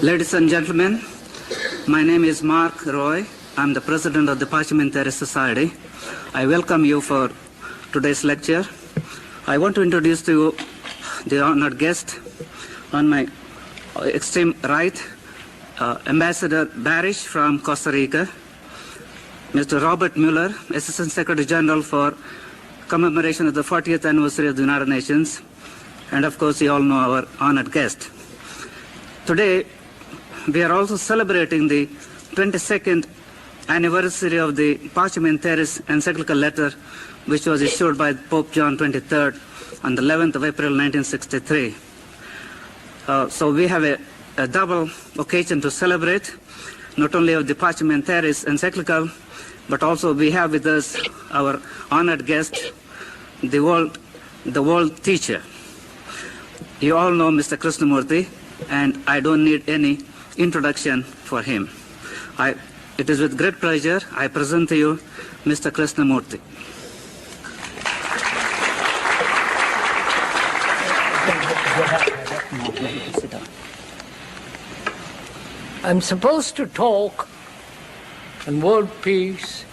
Ladies and gentlemen, my name is Mark Roy. I'm the president of the Parliamentary Society. I welcome you for today's lecture. I want to introduce to you the honored guest on my extreme right, Ambassador Barish from Costa Rica, Mr. Robert Mueller, Assistant Secretary General for commemoration of the 40th anniversary of the United Nations, and of course you all know our honored guest. Today, we are also celebrating the 22nd anniversary of the Parliamentaris encyclical letter, which was issued by Pope John XXIII on the 11th of April 1963. So we have a double occasion to celebrate, not only of the Parliamentaris encyclical, but also we have with us our honored guest, the world teacher. You all know Mr. Krishnamurti, and I don't need any introduction for him. It is with great pleasure I present to you Mr. Krishnamurti. I'm supposed to talk on world peace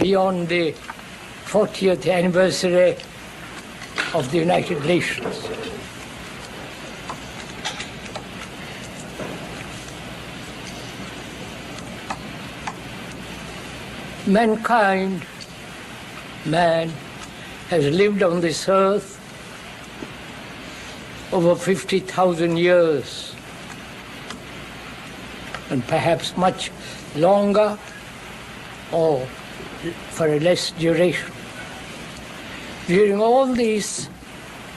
beyond the 40th anniversary of the United Nations. Mankind, man, has lived on this earth over 50,000 years, and perhaps much longer or for a less duration. During all this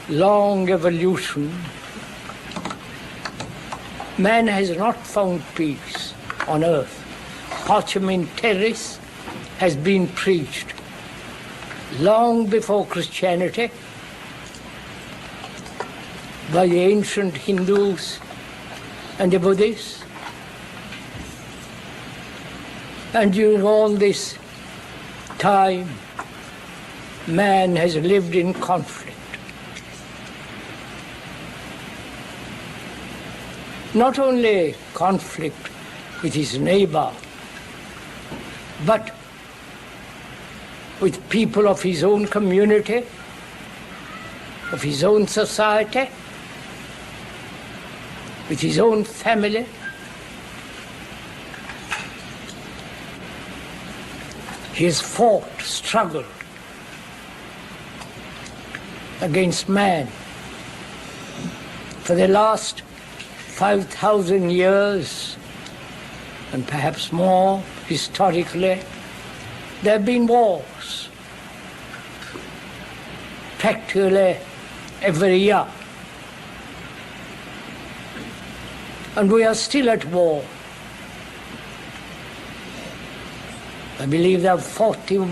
long evolution, man has not found peace on earth. Parliamentaris has been preached long before Christianity by the ancient Hindus and the Buddhists. And during all this time, man has lived in conflict. Not only conflict with his neighbor, but with people of his own community, of his own society, with his own family. He has fought, struggled against man. For the last 5,000 years, and perhaps more historically, there have been wars, practically every year. And we are still at war. I believe there are 40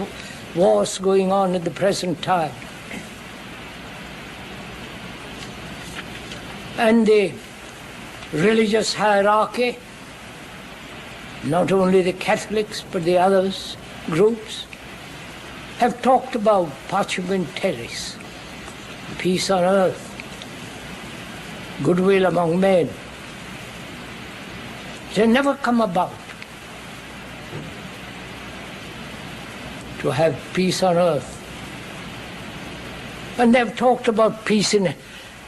wars going on at the present time. And the religious hierarchy, not only the Catholics but the others, groups, have talked about Parliamentaris, peace on earth, goodwill among men. It has never come about to have peace on earth. And they've talked about peace in,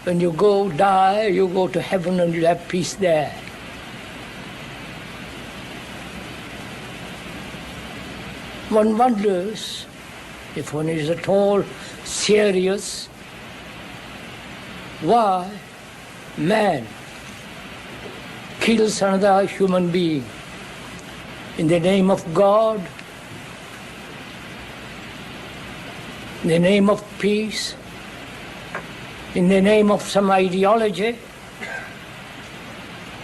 when you go die, you go to heaven and you have peace there. One wonders, if one is at all serious, why man kills another human being in the name of God, in the name of peace, in the name of some ideology,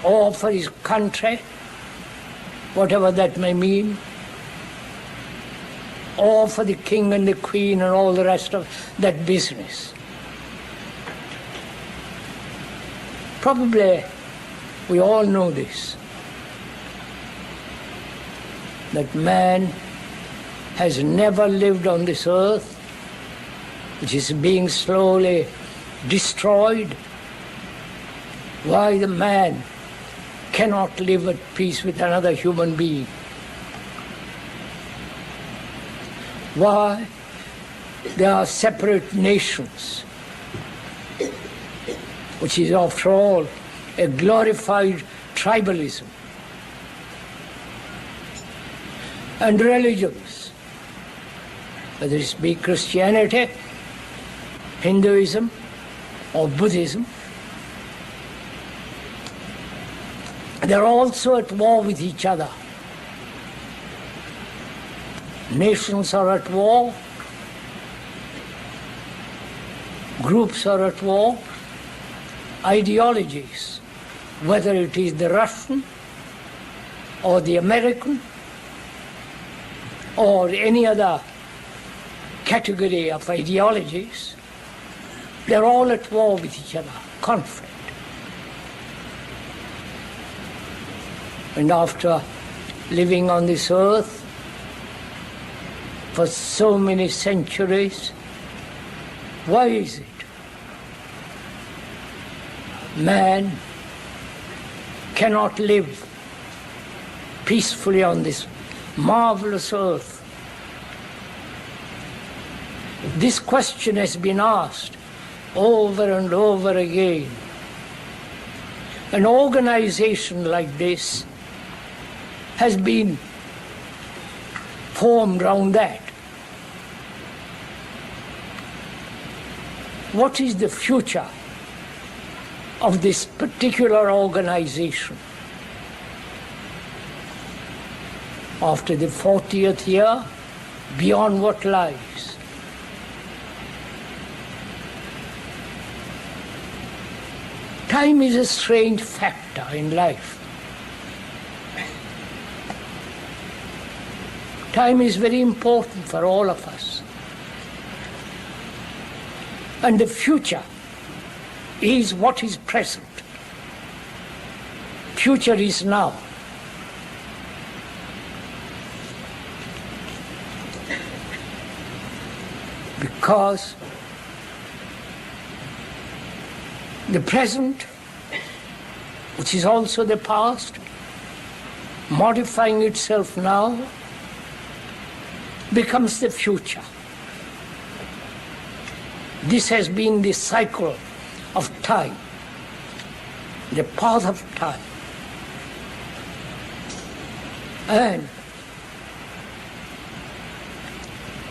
or for his country, whatever that may mean, or for the king and the queen and all the rest of that business. Probably we all know this, that man has never lived on this earth, which is being slowly destroyed, why the man cannot live at peace with another human being. Why there are separate nations, which is after all a glorified tribalism, and religions, whether it be Christianity, Hinduism, or Buddhism, they're also at war with each other. Nations are at war, groups are at war, ideologies, whether it is the Russian or the American or any other category of ideologies, they're all at war with each other, conflict. And after living on this earth for so many centuries, why is it man cannot live peacefully on this marvelous earth? This question has been asked over and over again. An organization like this has been formed around that. What is the future of this particular organization? After the 40th year, beyond what lies? Time is a strange factor in life. Time is very important for all of us. And the future is what is present. Future is now. Because the present, which is also the past, modifying itself now, becomes the future. This has been the cycle of time, the path of time. And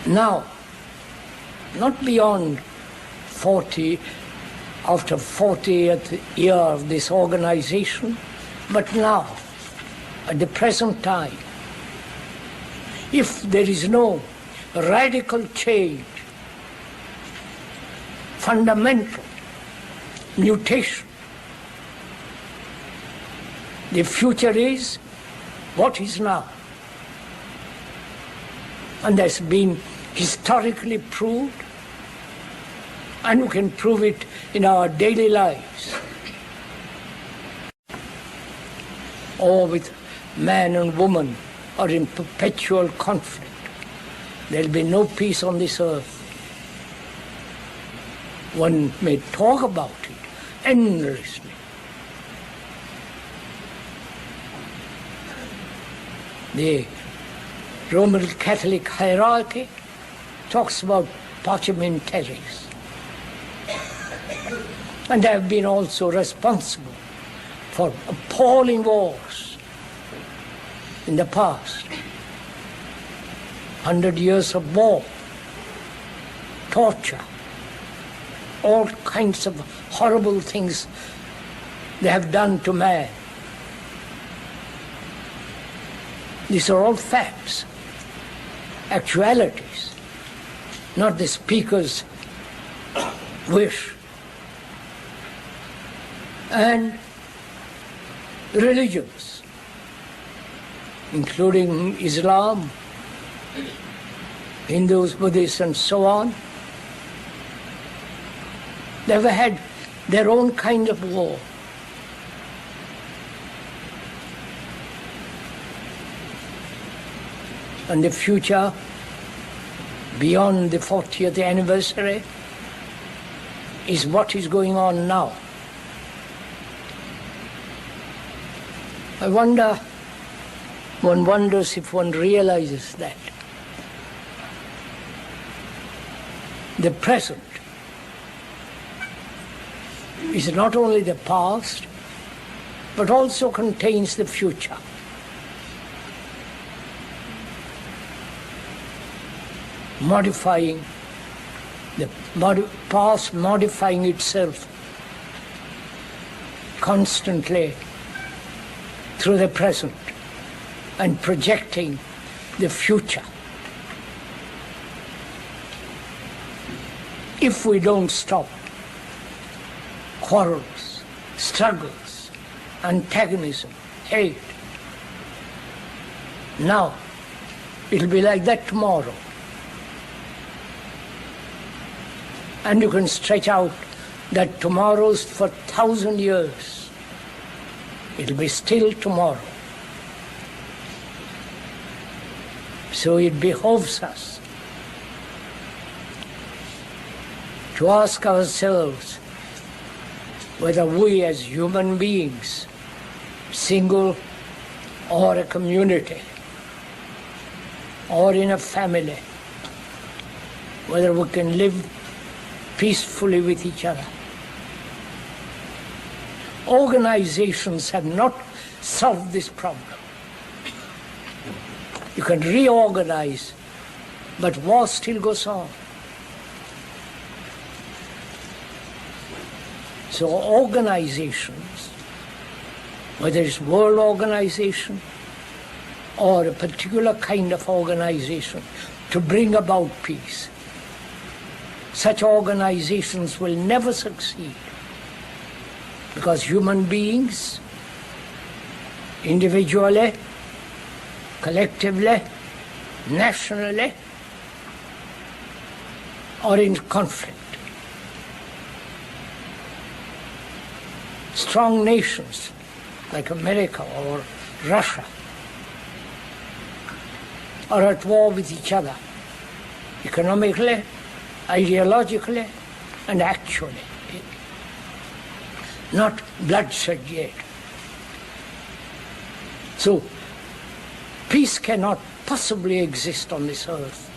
now, not beyond 40, after 40th year of this organization, but now, at the present time, if there is no radical change, fundamental mutation, the future is what is now. And that's been historically proved, and we can prove it in our daily lives, or with man and woman are in perpetual conflict. There'll be no peace on this earth. One may talk about it endlessly. The Roman Catholic hierarchy talks about pacem in terris. And they have been also responsible for appalling wars in the past. 100 years of war, torture, all kinds of horrible things they have done to man. These are all facts, actualities, not the speaker's wish. And religions, including Islam, Hindus, Buddhists, and so on, they've had their own kind of war. And the future, beyond the 40th anniversary, is what is going on now. One wonders if one realizes that the present is not only the past, but also contains the future. Modifying the past, modifying itself constantly through the present and projecting the future. If we don't stop quarrels, struggles, antagonism, hate, now it'll be like that tomorrow. And you can stretch out that tomorrows for 1,000 years. It'll be still tomorrow. So it behoves us to ask ourselves whether we as human beings, single or a community, or in a family, whether we can live peacefully with each other. Organizations have not solved this problem. You can reorganize, but war still goes on. So organizations, whether it's world organization or a particular kind of organization to bring about peace, such organizations will never succeed because human beings, individually, collectively, nationally, are in conflict. Strong nations like America or Russia are at war with each other, economically, ideologically, and actually. Not bloodshed yet. So, peace cannot possibly exist on this earth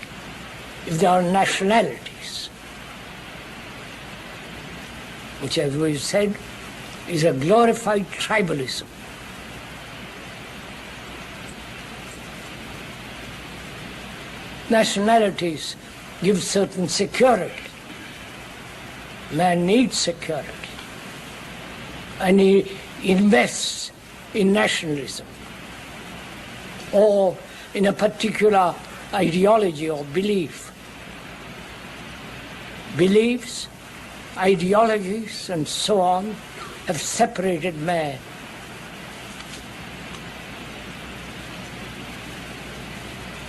if there are nationalities, which, as we've said, is a glorified tribalism. Nationalities give certain security. Man needs security. And he invests in nationalism or in a particular ideology or belief. Beliefs, ideologies, and so on have separated man.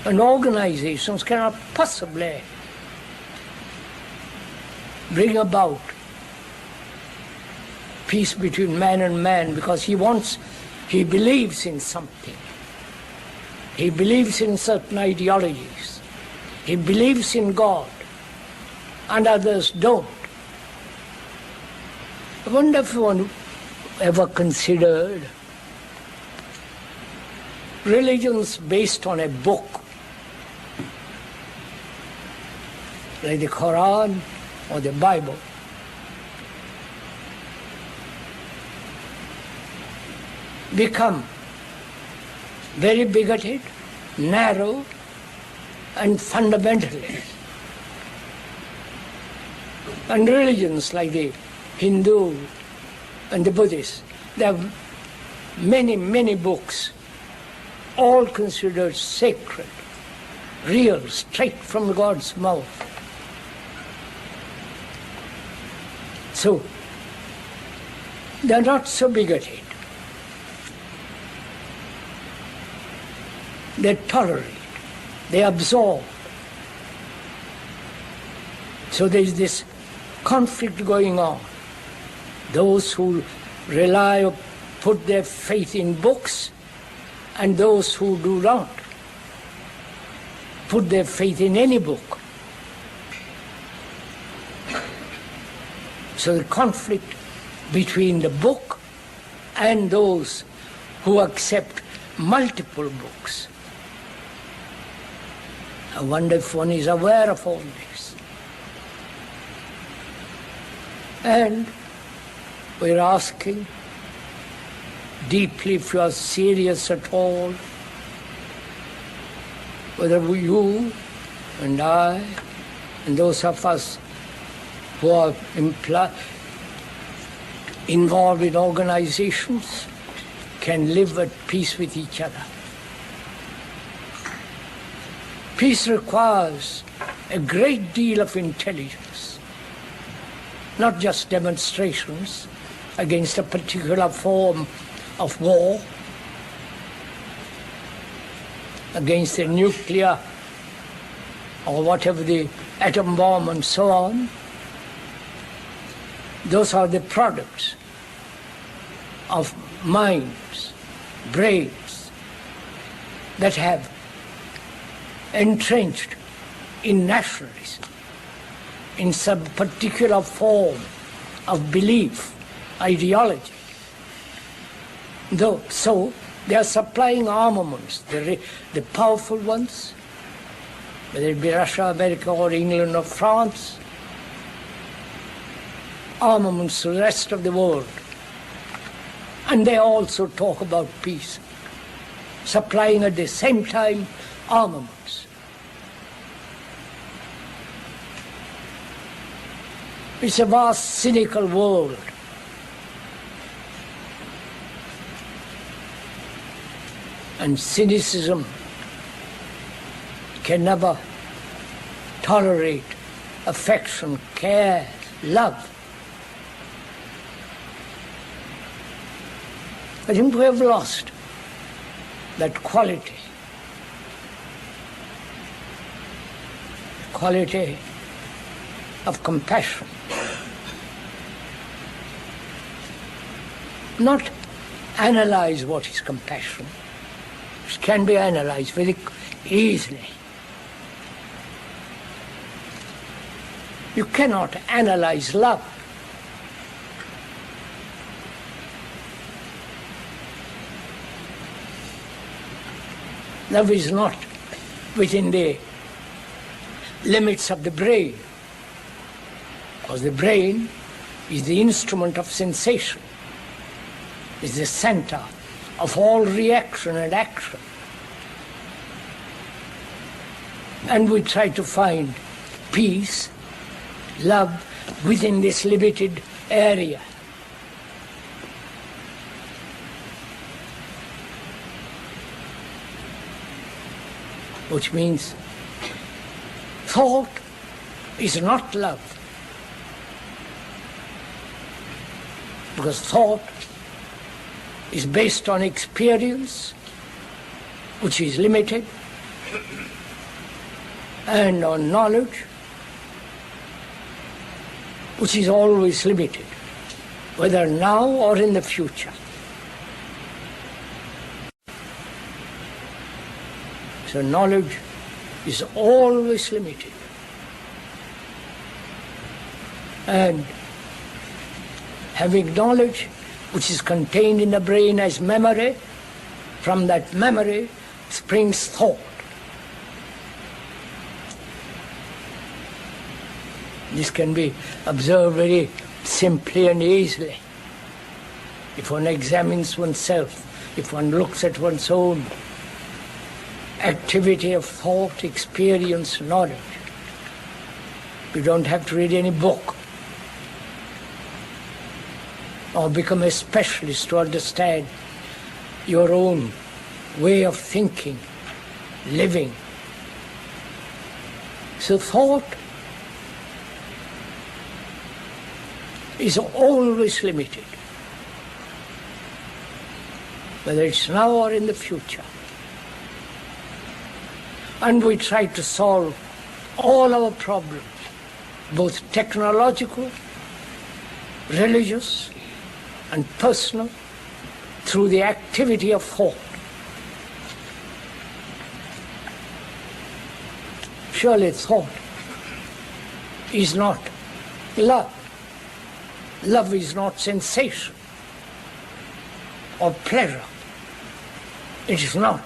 And organizations cannot possibly bring about peace between man and man because he believes in something. He believes in certain ideologies. He believes in God, and others don't. I wonder if one ever considered religions based on a book, like the Quran or the Bible. Become very bigoted, narrow, and fundamentalist. And religions like the Hindu and the Buddhist, they have many, many books, all considered sacred, real, straight from God's mouth. So, they're not so bigoted. They tolerate, they absorb. So there's this conflict going on. Those who rely or put their faith in books and those who do not put their faith in any book. So the conflict between the book and those who accept multiple books. I wonder if one is aware of all this. And we're asking deeply, if you are serious at all, whether you and I and those of us who are involved in organizations can live at peace with each other. Peace requires a great deal of intelligence, not just demonstrations against a particular form of war, against the nuclear or whatever, the atom bomb and so on. Those are the products of minds, brains that have entrenched in nationalism, in some particular form of belief, ideology. So they are supplying armaments, the powerful ones, whether it be Russia, America, or England or France, armaments to the rest of the world. And they also talk about peace, supplying at the same time armaments. It's a vast, cynical world. And cynicism can never tolerate affection, care, love. I think we have lost that quality of compassion. Not analyze what is compassion. It can be analyzed very easily. You cannot analyze love. Love is not within the limits of the brain, because the brain is the instrument of sensation, is the center of all reaction and action. And we try to find peace, love within this limited area. Which means thought is not love. Because thought is based on experience, which is limited, and on knowledge, which is always limited, whether now or in the future. So knowledge is always limited. And having knowledge, which is contained in the brain as memory, from that memory springs thought. This can be observed very simply and easily. If one examines oneself, if one looks at one's own activity of thought, experience, knowledge, you don't have to read any book or become a specialist to understand your own way of thinking, living. So thought is always limited, whether it's now or in the future. And we try to solve all our problems, both technological, religious, and personal, through the activity of thought. Surely thought is not love. Love is not sensation or pleasure. It is not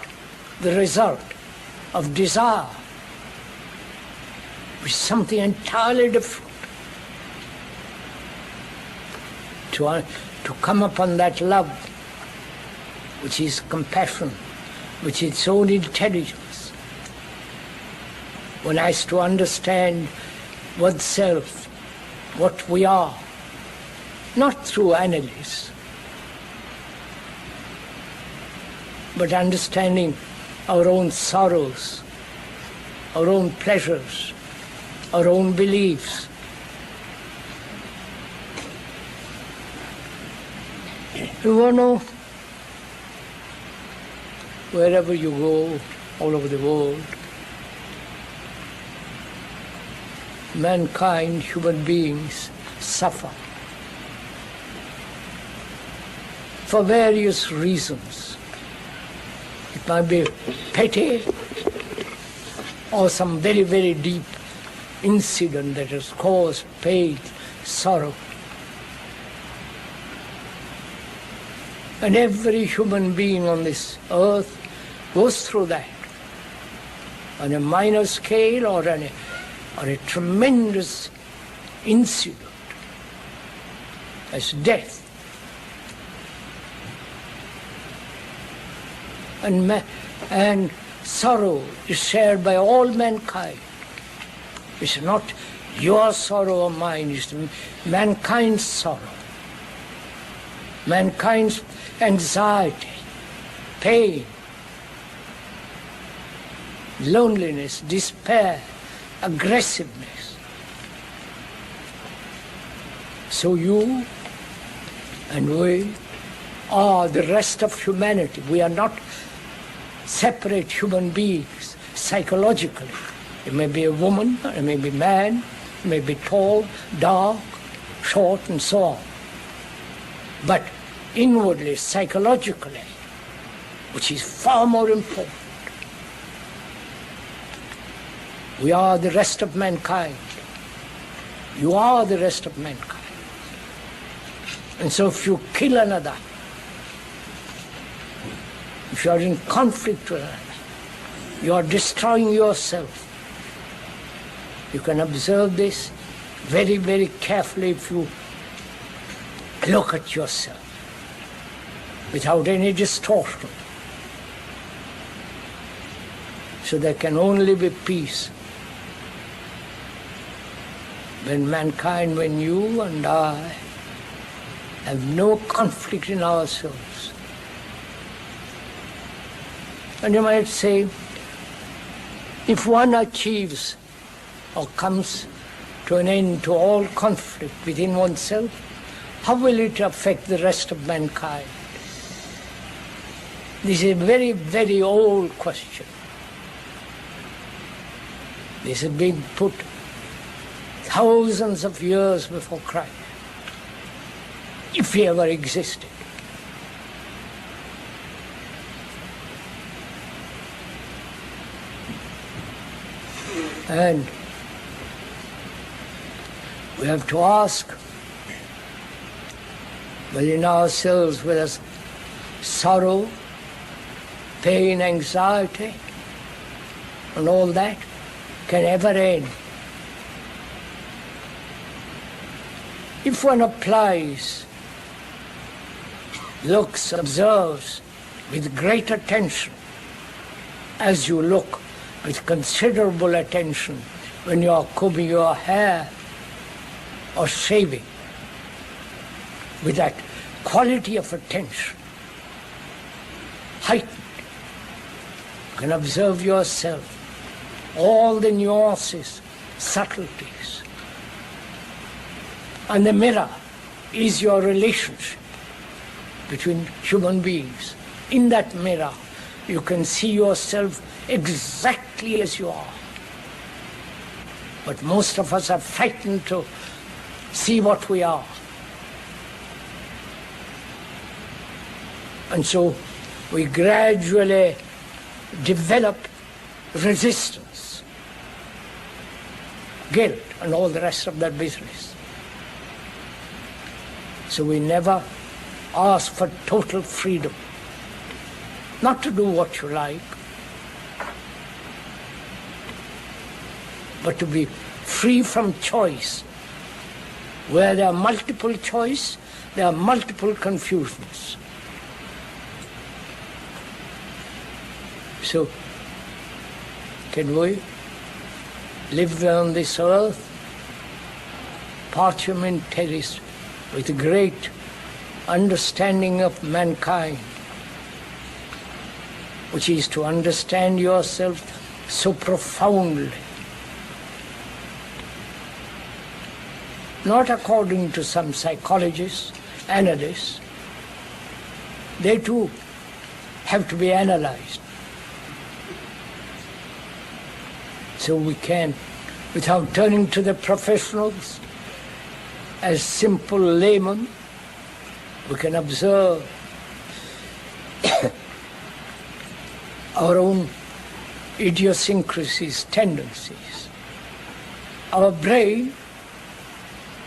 the result of desire. It's something entirely different. To come upon that love, which is compassion, which is its own intelligence. One has to understand oneself, what we are, not through analysis, but understanding our own sorrows, our own pleasures, our own beliefs. You want to know, wherever you go, all over the world, mankind, human beings, suffer for various reasons. It might be petty or some very, very deep incident that has caused pain, sorrow. And every human being on this earth goes through that on a minor scale or on a tremendous incident as death. And sorrow is shared by all mankind. It's not your sorrow or mine, it's mankind's sorrow. Mankind's anxiety, pain, loneliness, despair, aggressiveness. So you and we are the rest of humanity. We are not separate human beings psychologically. It may be a woman, it may be a man, it may be tall, dark, short, and so on. But inwardly, psychologically, which is far more important, we are the rest of mankind. You are the rest of mankind. And so if you kill another, if you are in conflict with another, you are destroying yourself. You can observe this very, very carefully if you look at yourself without any distortion. So there can only be peace when mankind, when you and I have no conflict in ourselves. And you might say, if one achieves or comes to an end to all conflict within oneself, how will it affect the rest of mankind? This is a very, very old question. This has been put thousands of years before Christ, if he ever existed. And we have to ask within ourselves whether sorrow, pain, anxiety, and all that can ever end. If one applies, looks, observes with great attention, as you look with considerable attention when you are combing your hair or shaving, with that quality of attention heightened, you can observe yourself, all the nuances, subtleties. And the mirror is your relationship between human beings. In that mirror, you can see yourself exactly as you are. But most of us are frightened to see what we are. And so we gradually develop resistance, guilt, and all the rest of that business. So we never ask for total freedom. not to do what you like, but to be free from choice. Where there are multiple choice, there are multiple confusions. So, can we live on this earth, parliamentaries, with a great understanding of mankind, which is to understand yourself so profoundly, not according to some psychologists, analysts. They too have to be analyzed. So we can, without turning to the professionals, as simple laymen, we can observe our own idiosyncrasies, tendencies. Our brain,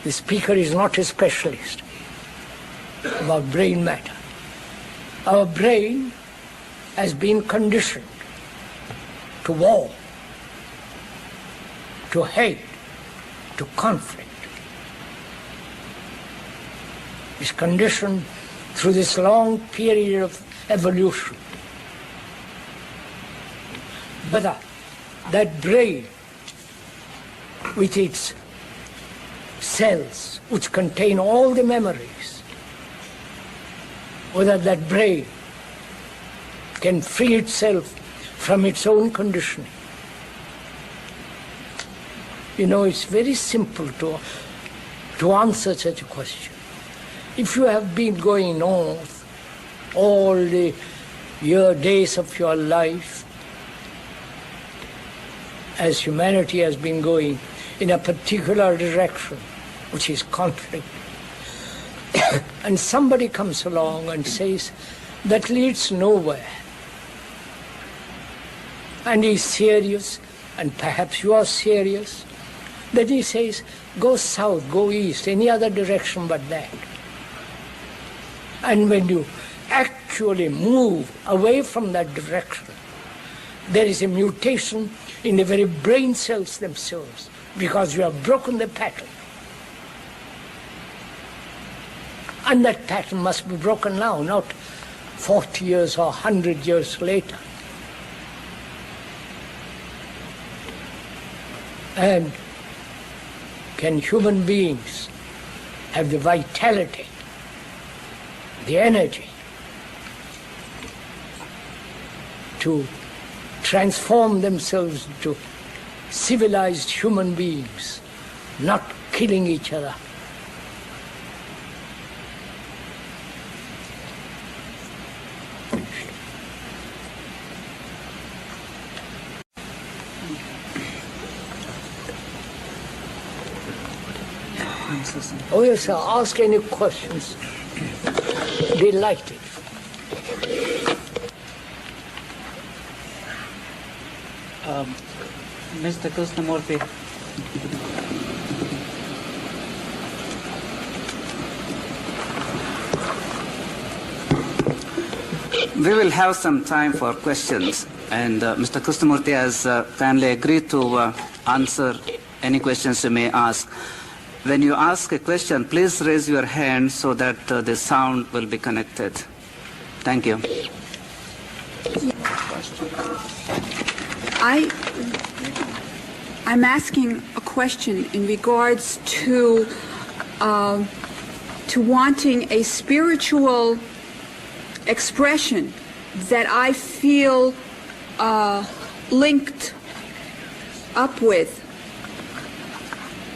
the speaker is not a specialist about brain matter. Our brain has been conditioned to war, to hate, to conflict. It's conditioned through this long period of evolution. But that brain, with its cells, which contain all the memories, whether that brain can free itself from its own conditioning. You know, it's very simple to answer such a question. If you have been going north all the days of your life, as humanity has been going in a particular direction, which is conflict, and somebody comes along and says, that leads nowhere, and he's serious, and perhaps you are serious, then he says, go south, go east, any other direction but that. And when you actually move away from that direction, there is a mutation in the very brain cells themselves, because you have broken the pattern. And that pattern must be broken now, not 40 years or 100 years later. And can human beings have the vitality, the energy to transform themselves into civilized human beings, not killing each other? Oh yes, sir. Ask any questions. Delighted. Mr. Krishnamurti, we will have some time for questions, and Mr. Krishnamurti has kindly agreed to answer any questions you may ask. When you ask a question, please raise your hand so that the sound will be connected. Thank you. I'm asking a question in regards to wanting a spiritual expression that I feel linked up with.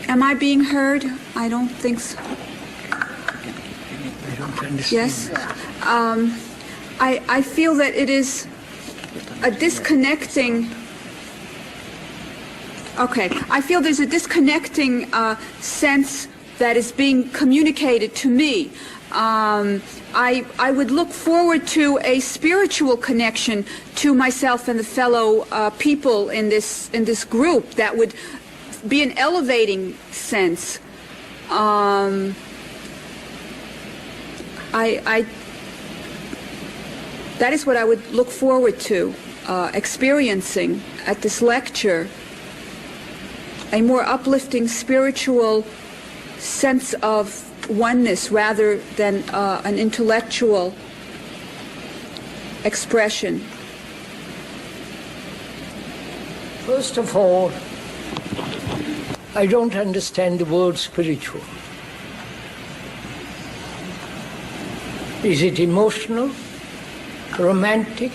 Am I being heard? I don't think so. I don't understand. Yes? I feel that it is a disconnecting... Okay, I feel there's a disconnecting sense that is being communicated to me. I would look forward to a spiritual connection to myself and the fellow people in this group that would be an elevating sense. that is what I would look forward to experiencing at this lecture, a more uplifting spiritual sense of oneness rather than an intellectual expression. First of all, I don't understand the word spiritual. Is it emotional, romantic,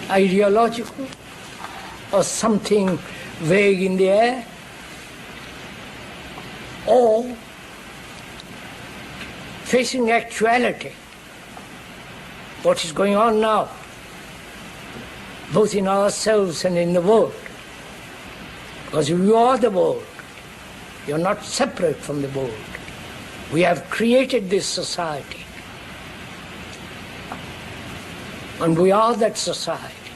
ideological, or something vague in the air? Or facing actuality, what is going on now, both in ourselves and in the world? Because you are the world. You're not separate from the world. We have created this society. And we are that society.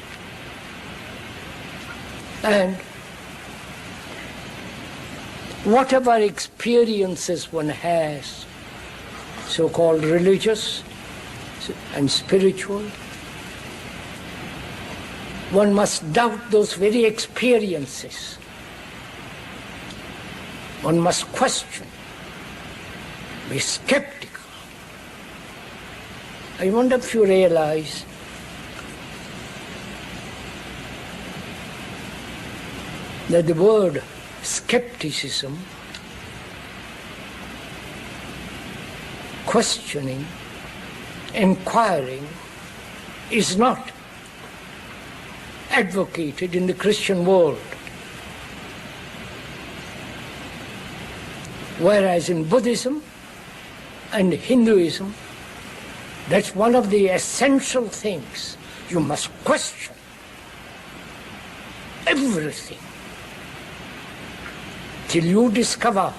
And whatever experiences one has, so-called religious and spiritual, one must doubt those very experiences. One must question, be skeptical. I wonder if you realize that the word skepticism, questioning, inquiring, is not advocated in the Christian world. Whereas in Buddhism and Hinduism, that's one of the essential things. You must question everything till you discover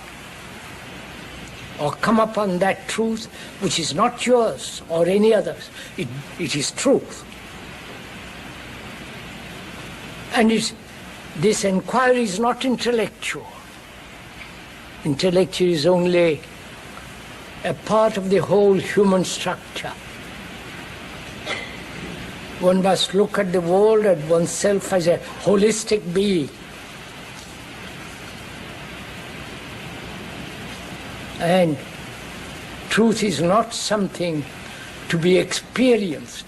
or come upon that truth which is not yours or any other's. It is truth. And this inquiry is not intellectual. Intellectual is only a part of the whole human structure. One must look at the world and oneself as a holistic being. And truth is not something to be experienced.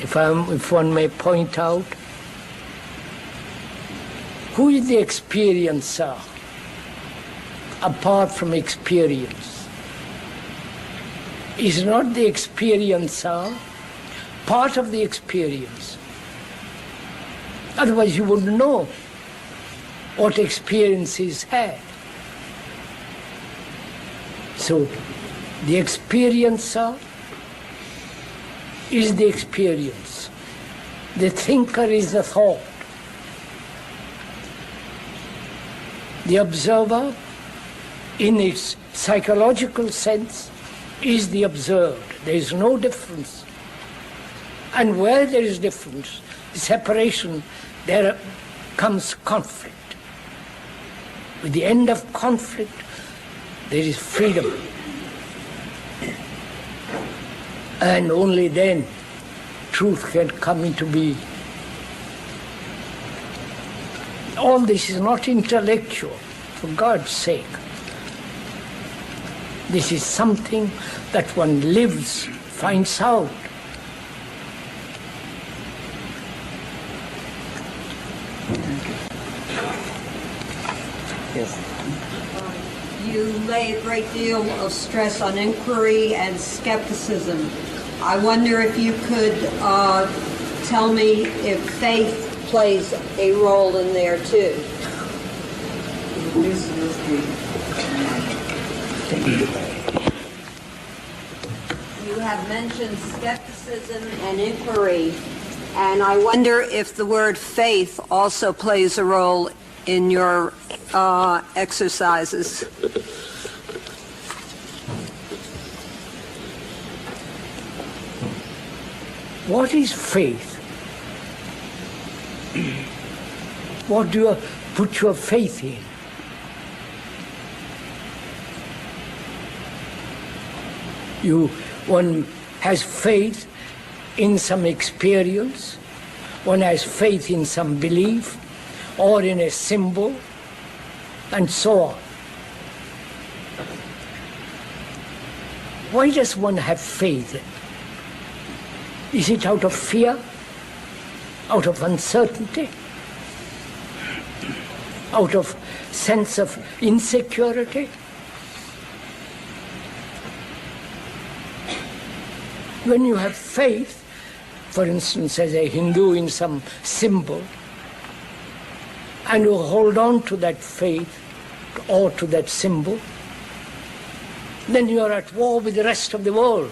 If one may point out, who is the experiencer apart from experience? Is not the experiencer part of the experience? Otherwise you wouldn't know what experiences had. So the experiencer is the experience. The thinker is the thought. The observer, in its psychological sense, is the observed. There is no difference. And where there is difference, separation, there comes conflict. With the end of conflict, there is freedom. And only then truth can come into being. All this is not intellectual, for God's sake. This is something that one lives, finds out. Yes. You lay a great deal of stress on inquiry and skepticism. I wonder if you could tell me if faith plays a role in there too. You have mentioned skepticism and inquiry, and I wonder if the word faith also plays a role in your exercises. What is faith? What do you put your faith in? One has faith in some experience, one has faith in some belief, or in a symbol, and so on. Why does one have faith? Is it out of fear? Out of uncertainty? Out of sense of insecurity? When you have faith, for instance, as a Hindu in some symbol, and you hold on to that faith or to that symbol, then you are at war with the rest of the world.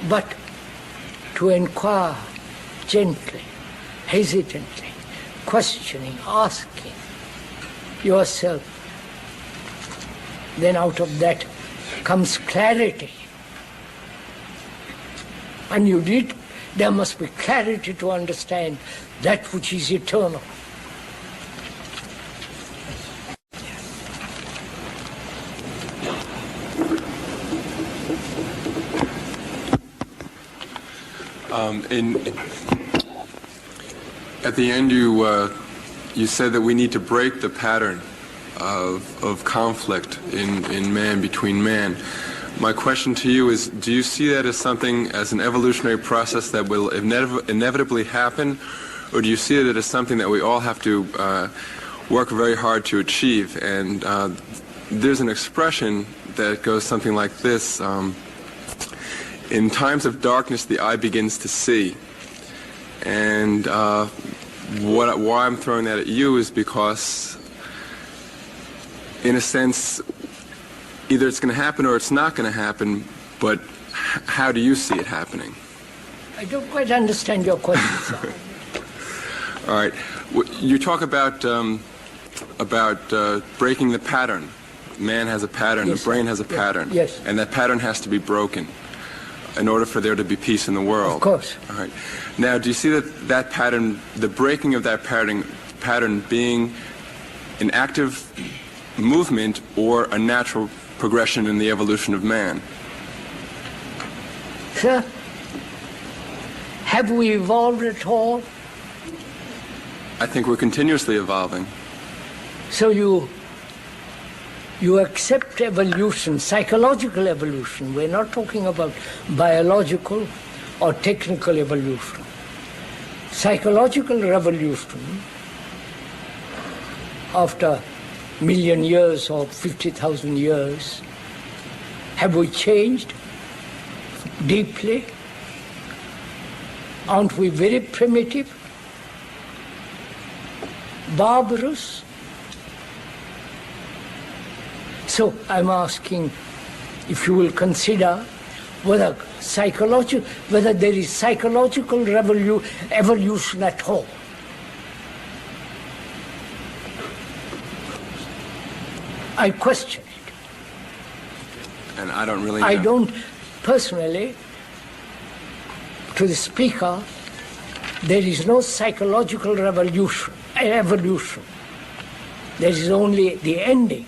But to inquire gently, hesitantly, questioning, asking yourself, then out of that comes clarity. And there must be clarity to understand that which is eternal. At the end, you said that we need to break the pattern of conflict in man, between man. My question to you is, do you see that as something, as an evolutionary process that will inevitably happen, or do you see it as something that we all have to work very hard to achieve? And there's an expression that goes something like this: in times of darkness, the eye begins to see. And why I'm throwing that at you is because, in a sense, either it's going to happen or it's not going to happen, but how do you see it happening? I don't quite understand your question, sir. All right. You talk about breaking the pattern. Man has a pattern, Yes, the brain has a yes, pattern. yes. And that pattern has to be broken in order for there to be peace in the world. Of course. All right. Now, do you see that pattern, the breaking of that pattern being an active movement or a natural progression in the evolution of man? Sir, have we evolved at all? I think we're continuously evolving. So you accept evolution, psychological evolution. We're not talking about biological or technical evolution. Psychological revolution, after million years or 50,000 years, have we changed deeply? Aren't we very primitive, barbarous? So I'm asking if you will consider whether there is psychological evolution at all. I question it. And I don't really know. I don't personally, to the speaker, there is no psychological evolution. There is only the ending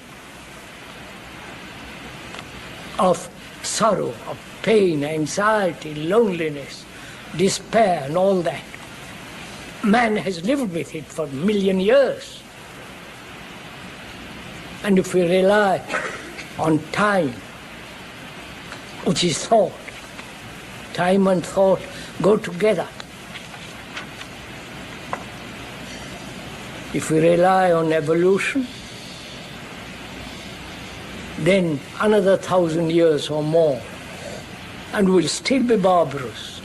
of sorrow, of pain, anxiety, loneliness, despair, and all that. Man has lived with it for a million years. And if we rely on time, which is thought, time and thought go together. If we rely on evolution, then another 1,000 years or more, and we'll still be barbarous.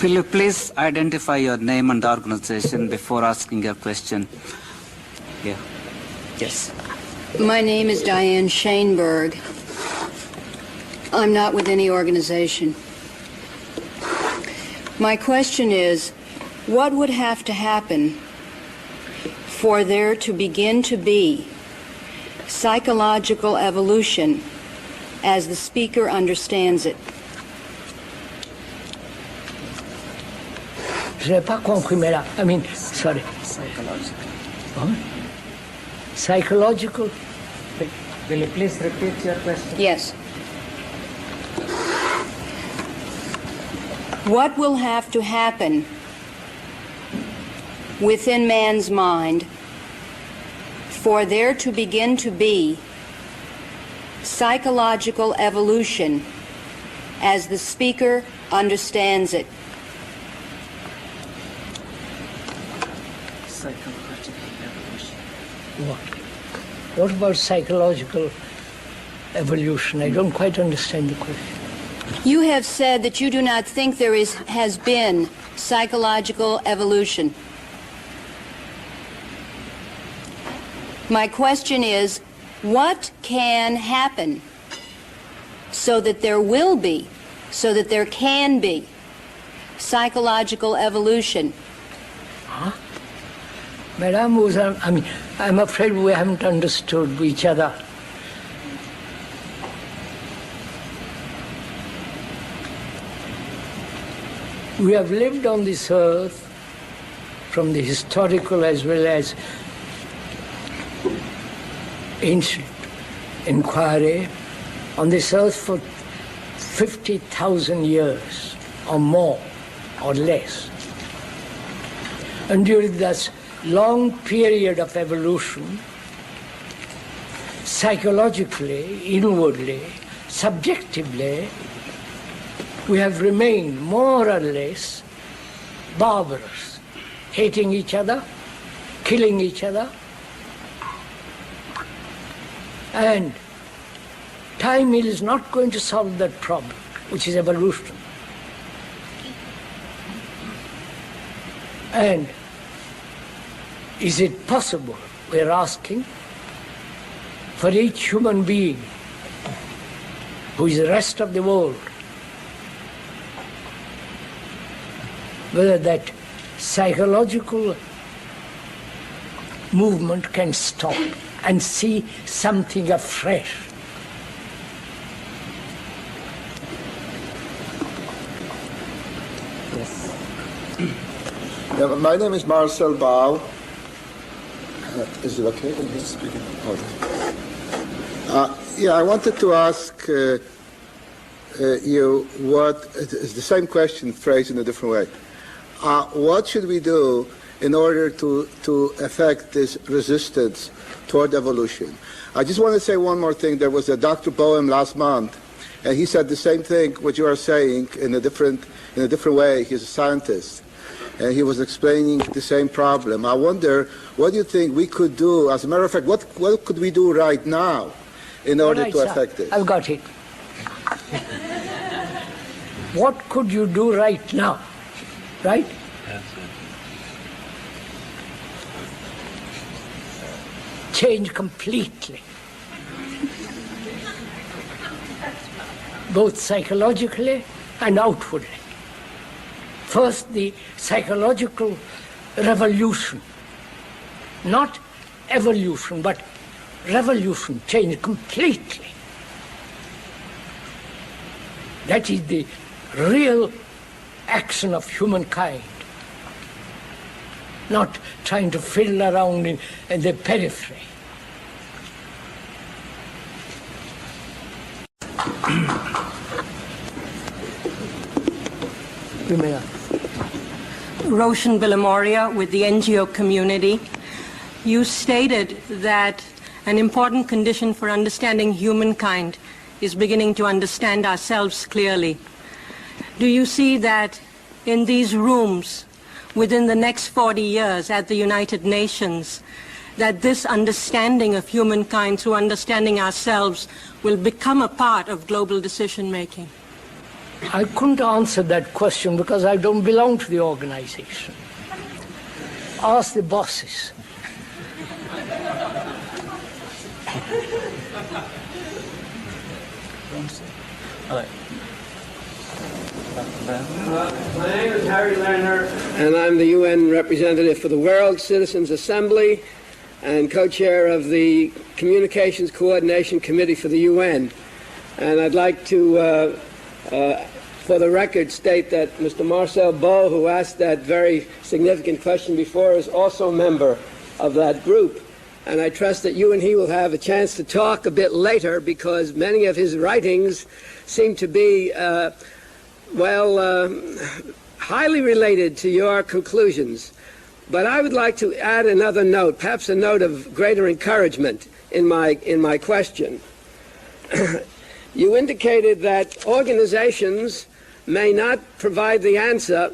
Will you please identify your name and organization before asking your question? Yeah. Yes. My name is Diane Shaneberg. I'm not with any organization. My question is, what would have to happen for there to begin to be psychological evolution as the speaker understands it? Je n'ai pas compris, mais là, I mean, sorry. Psychological? Will you please repeat your question? Yes. What will have to happen within man's mind for there to begin to be psychological evolution as the speaker understands it? Psychological evolution. What about psychological evolution? I don't quite understand the question. You have said that you do not think there has been psychological evolution. My question is, what can happen so that there will be, so that there can be psychological evolution? Madam, I'm afraid we haven't understood each other. We have lived on this earth from the historical as well as ancient inquiry on this earth for 50,000 years or more or less. And during this long period of evolution, psychologically, inwardly, subjectively, we have remained more or less barbarous, hating each other, killing each other. And time is not going to solve that problem, which is evolution. And is it possible, we're asking, for each human being who is the rest of the world, whether that psychological movement can stop and see something afresh? Yes. Yeah, my name is Marcel Baal. Is it okay? Can you speak? Yeah, I wanted to ask you what is the same question phrased in a different way. What should we do in order to affect this resistance toward evolution? I just want to say one more thing. There was a Dr. Boehm last month, and he said the same thing what you are saying in a different way. He's a scientist, and he was explaining the same problem. I wonder, what do you think we could do? As a matter of fact, what could we do right now in order to affect this? I've got it. What could you do right now? Right? Change completely. Both psychologically and outwardly. First, the psychological revolution. Not evolution, but revolution, change completely. That is the real action of humankind. Not trying to fiddle around in the periphery. Roshan Bilamoria with the NGO community. You stated that an important condition for understanding humankind is beginning to understand ourselves clearly. Do you see that in these rooms, within the next 40 years at the United Nations, that this understanding of humankind through understanding ourselves will become a part of global decision-making? I couldn't answer that question because I don't belong to the organization. Ask the bosses. My name is Harry Lerner, and I'm the UN representative for the World Citizens Assembly and co-chair of the Communications Coordination Committee for the UN. And I'd like to for the record, state that Mr. Marcel Beau, who asked that very significant question before, is also a member of that group. And I trust that you and he will have a chance to talk a bit later, because many of his writings seem to be, highly related to your conclusions. But I would like to add another note, perhaps a note of greater encouragement in my question. You indicated that organizations may not provide the answer,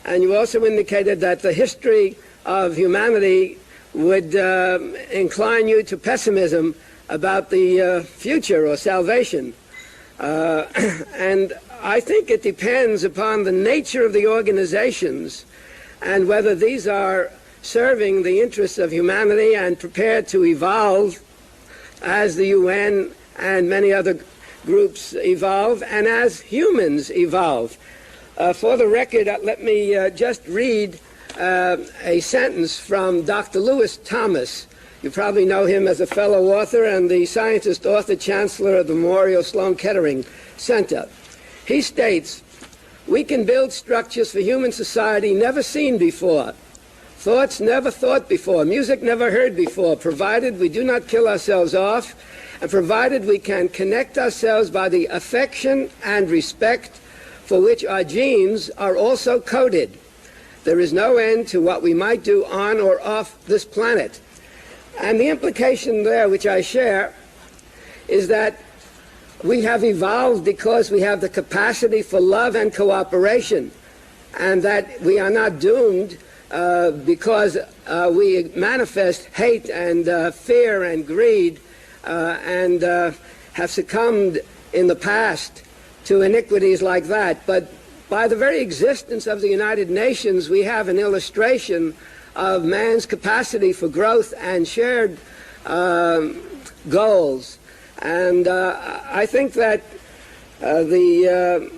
and you also indicated that the history of humanity would incline you to pessimism about the future or salvation. And I think it depends upon the nature of the organizations and whether these are serving the interests of humanity and prepared to evolve as the UN and many other groups evolve and as humans evolve. For the record, let me just read a sentence from Dr. Lewis Thomas. You probably know him as a fellow author and the scientist, author, chancellor of the Memorial Sloan Kettering Center. He states, "We can build structures for human society never seen before, thoughts never thought before, music never heard before, provided we do not kill ourselves off, and provided we can connect ourselves by the affection and respect for which our genes are also coded. There is no end to what we might do on or off this planet." And the implication there, which I share, is that we have evolved because we have the capacity for love and cooperation, and that we are not doomed because we manifest hate and fear and greed and have succumbed in the past to iniquities like that. But by the very existence of the United Nations, we have an illustration of man's capacity for growth and shared goals. And I think that the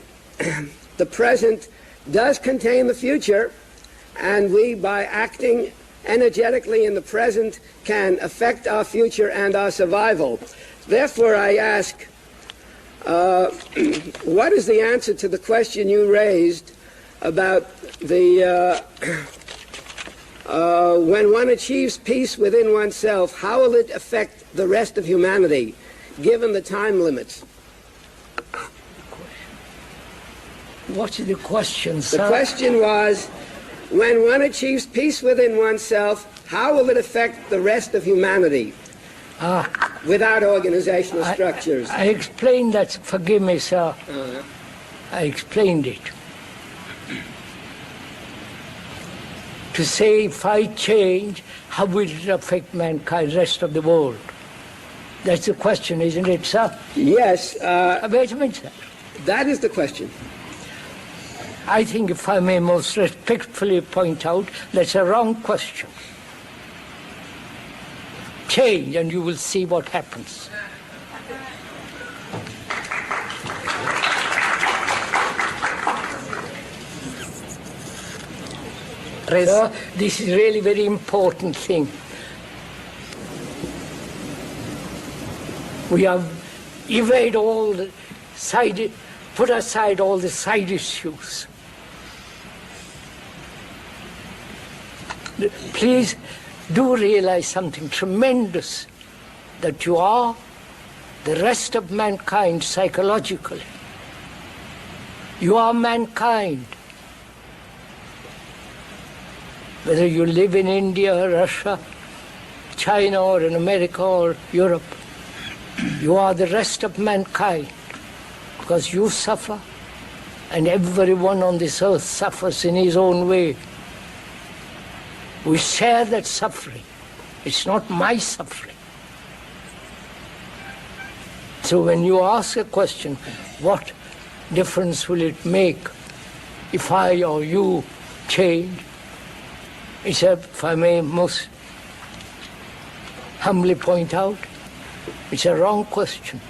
present does contain the future, and we, by acting energetically in the present, can affect our future and our survival. Therefore, I ask, what is the answer to the question you raised about the when one achieves peace within oneself, how will it affect the rest of humanity, given the time limits? What's the question, sir? The question was, when one achieves peace within oneself, how will it affect the rest of humanity without organizational structures? I explained that. Forgive me, sir. I explained it. To say, if I change, how will it affect mankind, rest of the world? That's the question, isn't it, sir? Yes. Wait a minute, sir. That is the question. I think, if I may most respectfully point out, that's a wrong question. Change, and you will see what happens. Sir, this is really very important thing. We have evaded all the put aside all the side issues. Please do realize something tremendous, that you are the rest of mankind psychologically. You are mankind. Whether you live in India, Russia, China, or in America, or Europe, you are the rest of mankind, because you suffer, and everyone on this earth suffers in his own way. We share that suffering. It's not my suffering. So when you ask a question, what difference will it make if I or you change? It's if I may most humbly point out, it's a wrong question.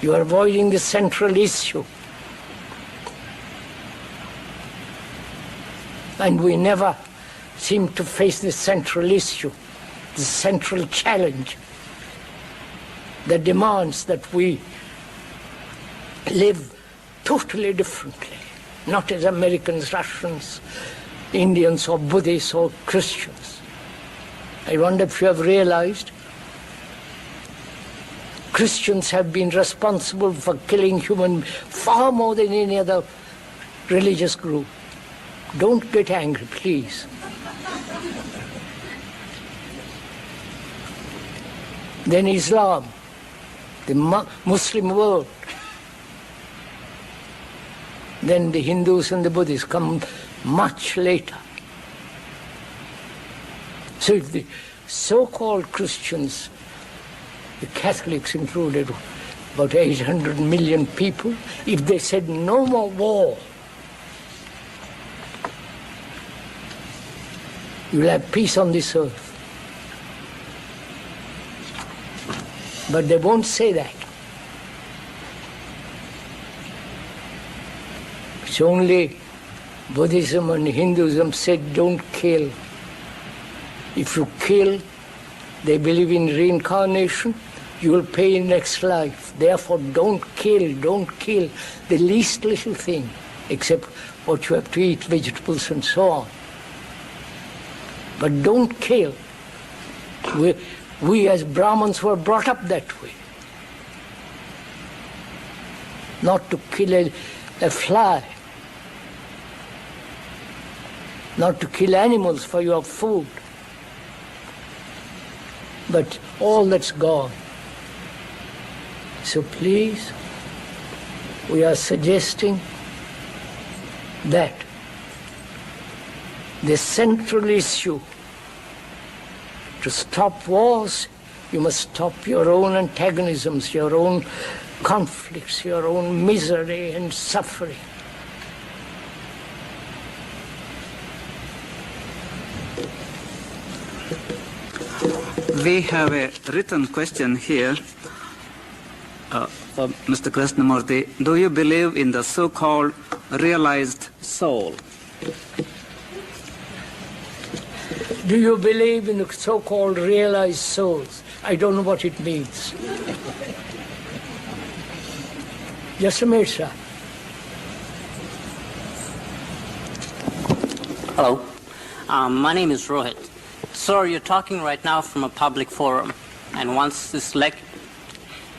You are avoiding the central issue. And we never seem to face the central issue, the central challenge that demands that we live totally differently, not as Americans, Russians, Indians or Buddhists or Christians. I wonder if you have realized Christians have been responsible for killing humans far more than any other religious group. Don't get angry, please. Then Islam, the Muslim world. Then the Hindus and the Buddhists come much later. So if the so-called Christians, the Catholics included, about 800 million people, if they said no more war, you'll have peace on this earth. But they won't say that. It's only Buddhism and Hinduism said don't kill. If you kill, they believe in reincarnation, you will pay in next life. Therefore, don't kill the least little thing, except what you have to eat, vegetables and so on. But don't kill. We as Brahmins were brought up that way. Not to kill a fly. Not to kill animals for your food. But all that's gone. So please, we are suggesting that the central issue to stop wars, you must stop your own antagonisms, your own conflicts, your own misery and suffering. We have a written question here. Mr. Krishnamurti, do you believe in the so-called realized soul? Do you believe in the so-called realized souls? I don't know what it means. Yes, Amir Shah. Hello. My name is Rohit. Sir, you're talking right now from a public forum, and once this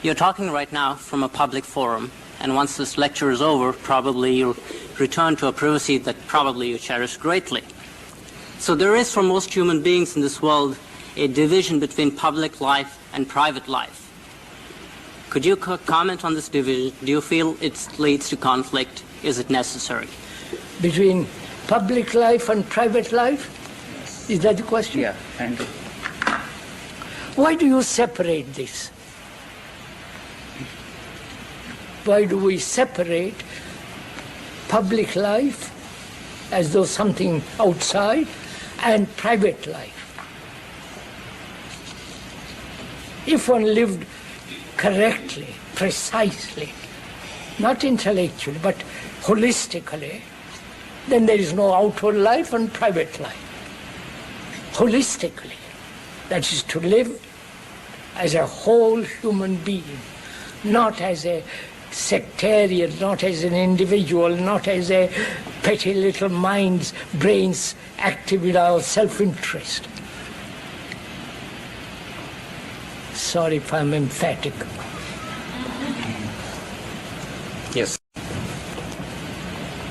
you're talking right now from a public forum, and once this lecture is over, probably you'll return to a privacy that probably you cherish greatly. So there is, for most human beings in this world, a division between public life and private life. Could you comment on this division? Do you feel it leads to conflict? Is it necessary? Between public life and private life? Is that the question? Yeah, thank you. Why do you separate this? Why do we separate public life as though something outside and private life? If one lived correctly, precisely, not intellectually, but holistically, then there is no outward life and private life. Holistically, that is to live as a whole human being, not as a sectarian, not as an individual, not as a petty little minds, brains active with our self-interest. Sorry if I'm emphatic. Yes.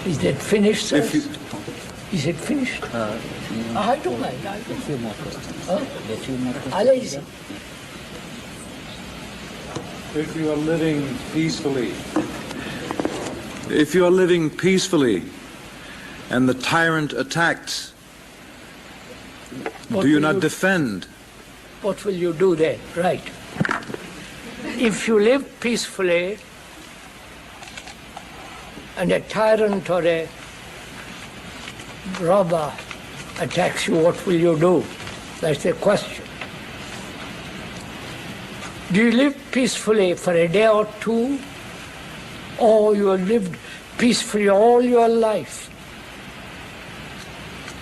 Is that finished, sir? Is it finished? I don't mind. A few more questions. Huh? A few more questions. Alays. If you are living peacefully, and the tyrant attacks, do you not defend? What will you do then? Right. If you live peacefully and a tyrant or a robber attacks you, what will you do? That's the question. Do you live peacefully for a day or two, or you have lived peacefully all your life?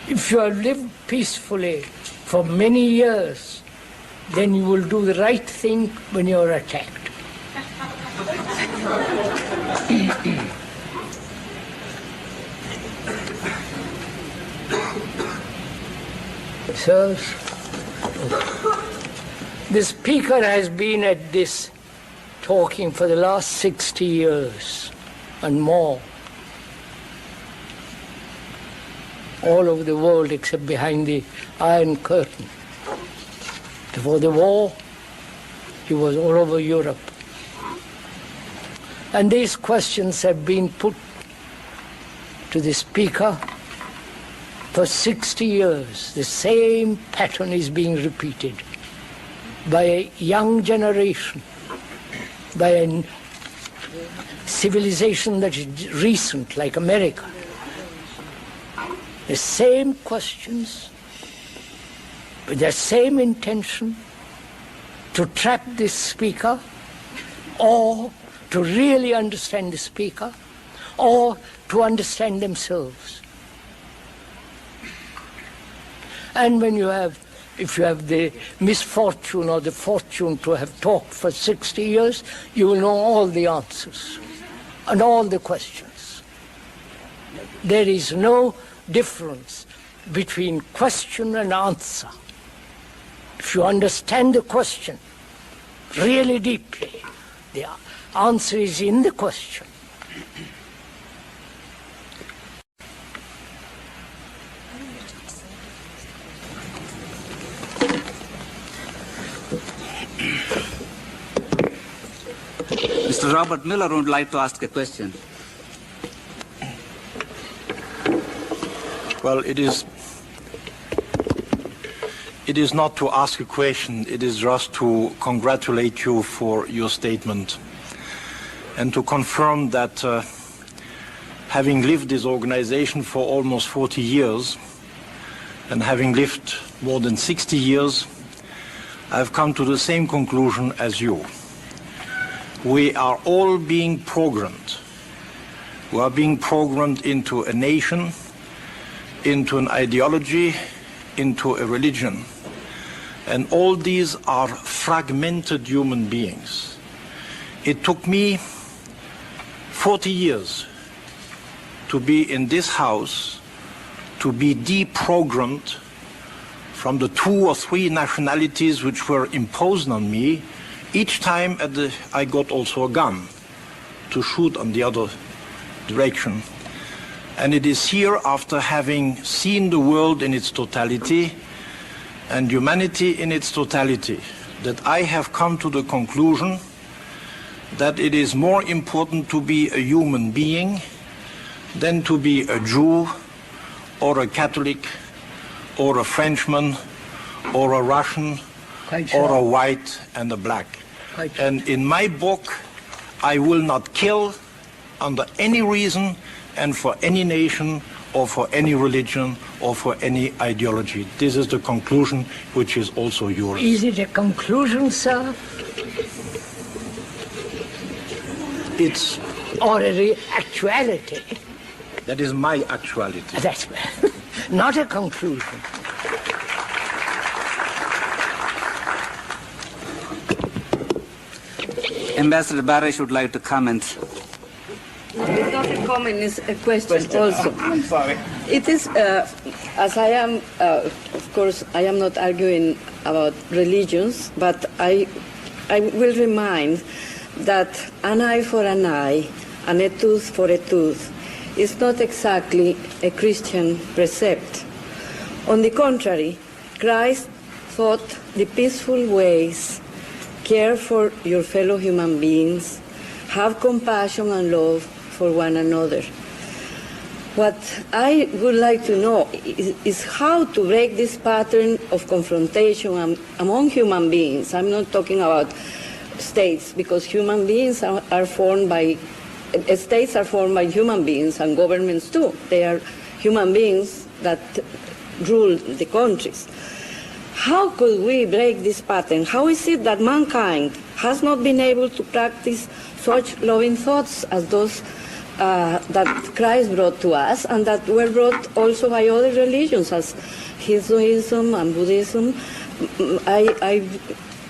If you have lived peacefully for many years, then you will do the right thing when you are attacked. Sirs, the speaker has been at this talking for the last 60 years and more, all over the world except behind the Iron Curtain. Before the war, he was all over Europe. And these questions have been put to the speaker for 60 years. The same pattern is being repeated by a young generation, by a civilization that is recent, like America. The same questions, with the same intention to trap this speaker, or to really understand the speaker, or to understand themselves. And when you have, if you have the misfortune or the fortune to have talked for 60 years, you will know all the answers and all the questions. There is no difference between question and answer. If you understand the question really deeply, the answer is in the question. Mr. Robert Miller would like to ask a question. Well, it is not to ask a question, it is just to congratulate you for your statement and to confirm that having lived this organization for almost 40 years and having lived more than 60 years, I've come to the same conclusion as you. We are all being programmed. We are being programmed into a nation, into an ideology, into a religion. And all these are fragmented human beings. It took me 40 years to be in this house, to be deprogrammed from the 2 or 3 nationalities which were imposed on me. Each time I got also a gun to shoot on the other direction. And it is here, after having seen the world in its totality and humanity in its totality, that I have come to the conclusion that it is more important to be a human being than to be a Jew or a Catholic or a Frenchman or a Russian or a white and a black. And in my book, I will not kill under any reason and for any nation or for any religion or for any ideology. This is the conclusion which is also yours. Is it a conclusion, sir? It's... Or a actuality? That is my actuality. That's not a conclusion. Ambassador Barish would like to comment. It's not a comment, it's a question also. I'm sorry. It is, as I am, of course, I am not arguing about religions, but I will remind that an eye for an eye and a tooth for a tooth is not exactly a Christian precept. On the contrary, Christ taught the peaceful ways: care for your fellow human beings, have compassion and love for one another. What I would like to know is how to break this pattern of confrontation among human beings. I'm not talking about states, because human beings are formed by, states are formed by human beings, and governments too. They are human beings that rule the countries. How could we break this pattern? How is it that mankind has not been able to practice such loving thoughts as those that Christ brought to us, and that were brought also by other religions, as Hinduism and Buddhism?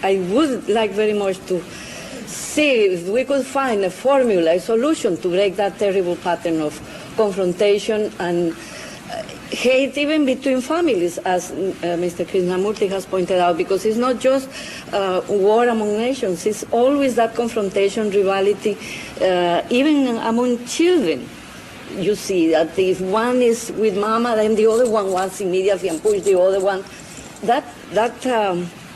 I would like very much to see if we could find a formula, a solution to break that terrible pattern of confrontation and hate even between families, as Mr. Krishnamurti has pointed out, because it's not just war among nations, it's always that confrontation, rivalry, even among children. You see that if one is with mama, then the other one wants immediately and push the other one. That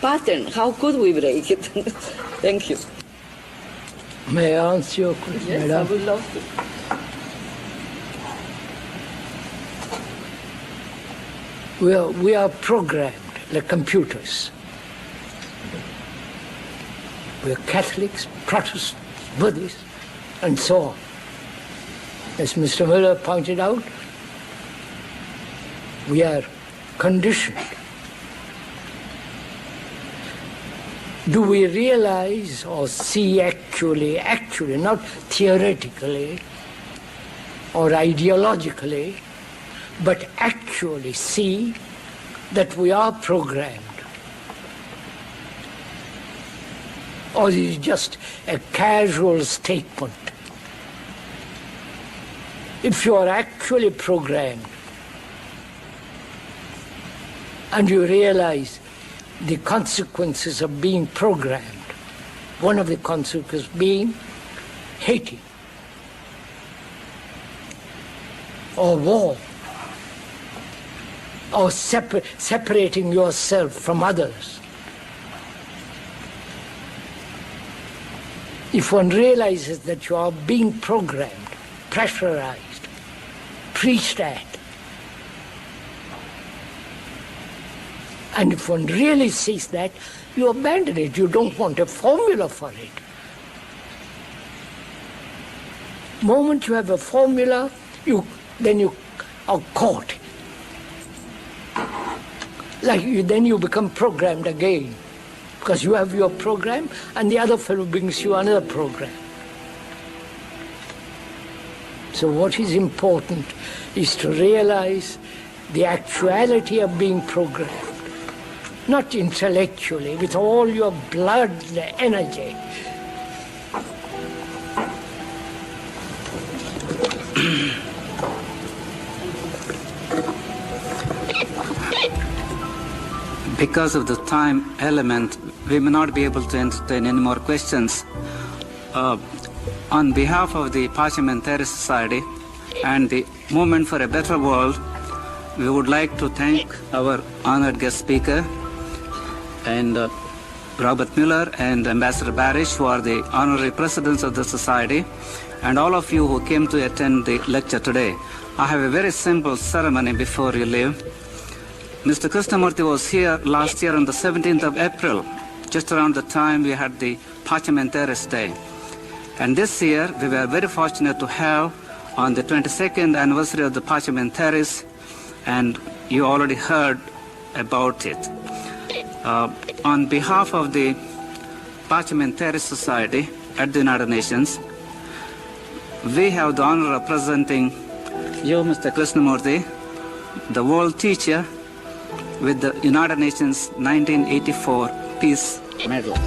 pattern, how could we break it? Thank you. May I answer your question, Yes, madam? I would love to. We are programmed like computers. We are Catholics, Protestants, Buddhists, and so on. As Mr. Miller pointed out, we are conditioned. Do we realize or see actually, not theoretically or ideologically, but actually see that we are programmed? Or is it just a casual statement? If you are actually programmed and you realize the consequences of being programmed, one of the consequences being hating or war or separating yourself from others. If one realizes that you are being programmed, pressurized, preached at, and if one really sees that, you abandon it. You don't want a formula for it. The moment you have a formula, then you are caught. Then you become programmed again, because you have your program and the other fellow brings you another program. So what is important is to realize the actuality of being programmed, not intellectually, with all your blood and energy. Because of the time element, we may not be able to entertain any more questions. On behalf of the Parliamentary Society and the Movement for a Better World, we would like to thank our honored guest speaker and Robert Mueller and Ambassador Barish, who are the honorary presidents of the Society, and all of you who came to attend the lecture today. I have a very simple ceremony before you leave. Mr. Krishnamurti was here last year on the 17th of April, just around the time we had the Parliamentarians' Day. And this year, we were very fortunate to have on the 22nd anniversary of the Parliamentaries, and you already heard about it. On behalf of the Parliamentary Society at the United Nations, we have the honor of presenting you, Mr. Krishnamurti, the world teacher, with the United Nations 1984 Peace Medal.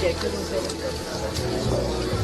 Yeah,